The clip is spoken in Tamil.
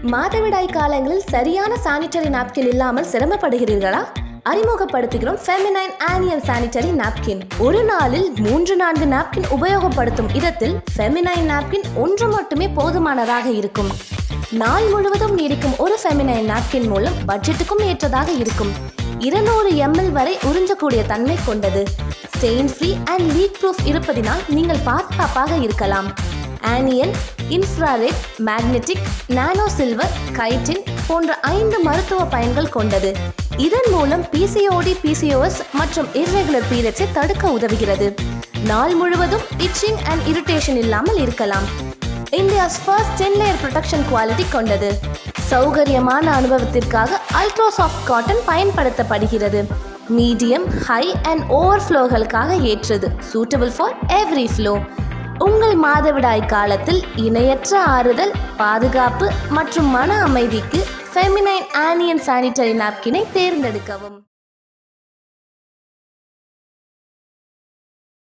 மாதவிடாய் காலங்களில் சரியான சானிட்டரி நாப்கின் இல்லாமல் சிரமப்படுகிறீர்களா? அறிமுகப்படுத்துகிறோம் ஃபெமினைன் ஆனியன் சானிட்டரி நாப்கின். ஒரு நாளில் 3-4 நாப்கின் உபயோகப்படுத்தும் இடத்தில் ஃபெமினைன் நாப்கின் ஒன்று மட்டுமே போதுமானதாக இருக்கும். நாள் முழுவதும் நீடிக்கும் ஒரு ஃபெமினைன் நாப்கின் மூலம் பட்ஜெட்டுக்கும் ஏற்றதாக இருக்கும். 200 ml வரை உறிஞ்சக்கூடிய தன்மை கொண்டது. Stain free and leak proof இருப்பதினால் நீங்கள் பாதுகாப்பாக இருக்கலாம். Anion, infrared, magnetic, nano silver, chitin போன்ற 5 மருத்துவ பயன்கள் கொண்டது. இதன் மூலம் PCOD, PCOS மற்றும் irregular periods தடுக்க உதவுகிறது. நாள் முழுவதும் இச்சிங் அண்ட் இரிட்டேஷன் இல்லாமல் இருக்கலாம். India's first 10 layer protection quality கொண்டது. சௌகரியமான அனுபவத்திற்காக அல்ட்ரா சாஃப்ட் காட்டன் பயன்படுத்தப்படுகிறது. மீடியம், ஹை அண்ட் ஓவர்ஃப்ளோகளுக்காக ஏற்றது. Suitable for every flow. உங்கள் மாதவிடாய் காலத்தில் இணையற்ற ஆறுதல், பாதுகாப்பு மற்றும் மன அமைதிக்கு ஃபெமினைன் ஆனியன் சானிட்டரி நாப்கினை தேர்ந்தெடுக்கவும்.